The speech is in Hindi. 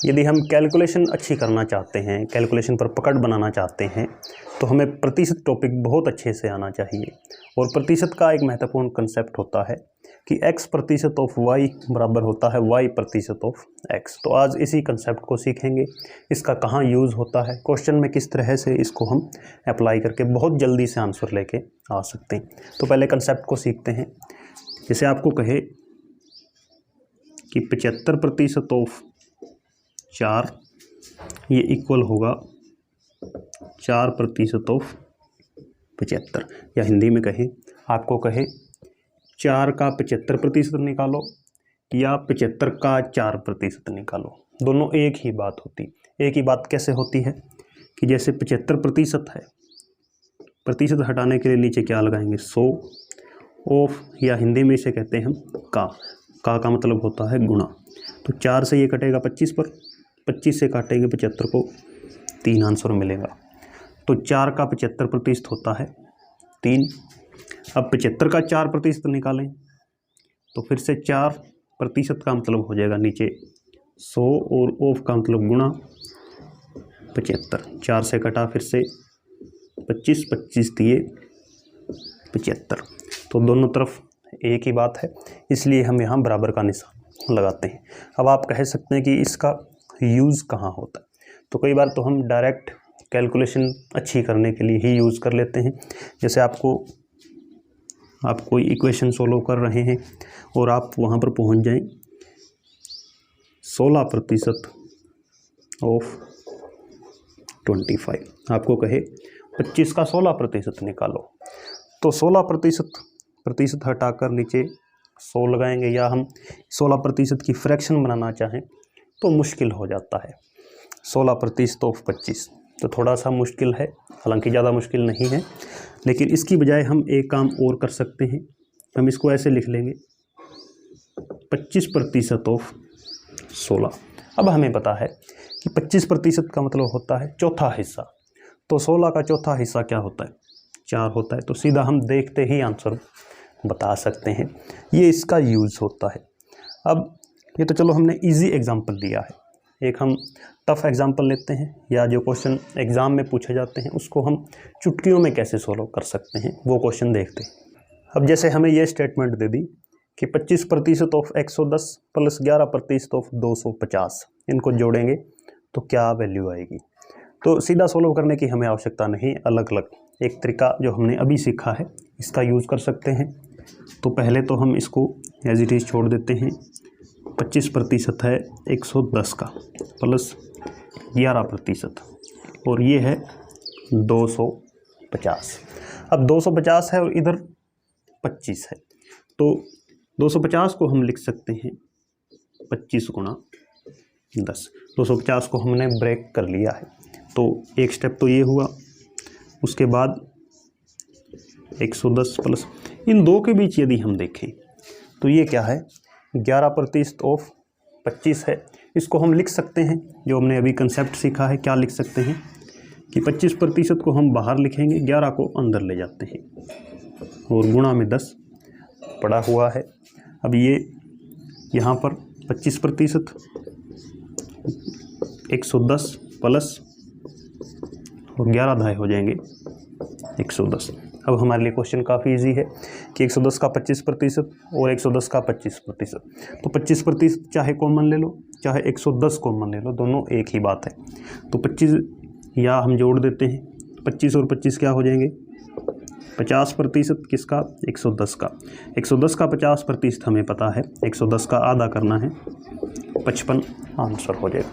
यदि हम कैलकुलेशन अच्छी करना चाहते हैं, कैलकुलेशन पर पकड़ बनाना चाहते हैं, तो हमें प्रतिशत टॉपिक बहुत अच्छे से आना चाहिए। और प्रतिशत का एक महत्वपूर्ण कंसेप्ट होता है कि x प्रतिशत ऑफ y बराबर होता है y प्रतिशत ऑफ x। तो आज इसी कंसेप्ट को सीखेंगे, इसका कहाँ यूज़ होता है, क्वेश्चन में किस तरह से इसको हम अप्लाई करके बहुत जल्दी से आंसर लेके आ सकते हैं। तो पहले कंसेप्ट को सीखते हैं। जैसे आपको कहे कि 75% ऑफ 4 ये इक्वल होगा 4% ऑफ 75, या हिंदी में कहें, आपको कहे 4 का 75% निकालो या 75 का 4% निकालो, दोनों एक ही बात होती। एक ही बात कैसे होती है कि जैसे 75% है, प्रतिशत हटाने के लिए नीचे क्या लगाएंगे, 100 ऑफ, या हिंदी में इसे कहते हैं हम का मतलब होता है गुणा। तो 4 से ये कटेगा 25 पर, 25 से काटेंगे 75 को, 3 आंसर मिलेगा। तो 4 का 75% होता है 3। अब 75 का 4% निकालें तो फिर से 4% का मतलब हो जाएगा नीचे 100 और ऑफ का मतलब गुणा 75। 4 से कटा फिर से 25, 25 दिए 75। तो दोनों तरफ एक ही बात है, इसलिए हम यहाँ बराबर का निशान लगाते हैं। अब आप कह सकते हैं कि इसका यूज़ कहाँ होता है। तो कई बार तो हम डायरेक्ट कैलकुलेशन अच्छी करने के लिए ही यूज़ कर लेते हैं। जैसे आप कोई इक्वेशन सोल्व कर रहे हैं और आप वहाँ पर पहुँच जाएं 16% ऑफ 25, आपको कहे 25 का 16% निकालो, तो 16% हटाकर नीचे 100 लगाएंगे, या हम 16% की फ्रैक्शन बनाना चाहें तो मुश्किल हो जाता है। 16% ऑफ 25 तो थोड़ा सा मुश्किल है, हालांकि ज़्यादा मुश्किल नहीं है, लेकिन इसकी बजाय हम एक काम और कर सकते हैं। हम इसको ऐसे लिख लेंगे 25% ऑफ 16। अब हमें पता है कि 25% का मतलब होता है चौथा हिस्सा, तो 16 का चौथा हिस्सा क्या होता है, 4 होता है। तो सीधा हम देखते ही आंसर बता सकते हैं, ये इसका यूज़ होता है। अब ये तो चलो हमने इजी एग्जांपल दिया है, एक हम टफ एग्जांपल लेते हैं, या जो क्वेश्चन एग्ज़ाम में पूछे जाते हैं उसको हम चुटकियों में कैसे सोल्व कर सकते हैं, वो क्वेश्चन देखते हैं। अब जैसे हमें ये स्टेटमेंट दे दी कि 25% ऑफ 110 प्लस 11% ऑफ 250, इनको जोड़ेंगे तो क्या वैल्यू आएगी। तो सीधा सोल्व करने की हमें आवश्यकता नहीं, अलग अलग एक तरीका जो हमने अभी सीखा है इसका यूज़ कर सकते हैं। तो पहले तो हम इसको एज इट इज़ छोड़ देते हैं। 25% है 110 का प्लस 11%, और ये है 250। अब 250 है और इधर 25 है, तो 250 को हम लिख सकते हैं 25 गुणा 10। 250 को हमने ब्रेक कर लिया है, तो एक स्टेप तो ये हुआ। उसके बाद 110 प्लस इन दो के बीच यदि हम देखें तो ये क्या है, 11% ऑफ 25 है। इसको हम लिख सकते हैं, जो हमने अभी कंसेप्ट सीखा है, क्या लिख सकते हैं कि 25% को हम बाहर लिखेंगे, 11 को अंदर ले जाते हैं, और गुणा में 10 पड़ा हुआ है। अब ये यहाँ पर 25% 110 प्लस और 11 दाएँ हो जाएंगे 110। अब हमारे लिए क्वेश्चन काफ़ी इजी है कि 110 का 25% और 110 का 25%, तो 25% चाहे कॉमन ले लो चाहे 110 कॉमन ले लो, दोनों एक ही बात है। तो 25 या हम जोड़ देते हैं, 25 और 25 क्या हो जाएंगे, 50% किसका, 110 का। 110 का 50% हमें पता है, 110 का आधा करना है 55, आंसर हो जाएगा।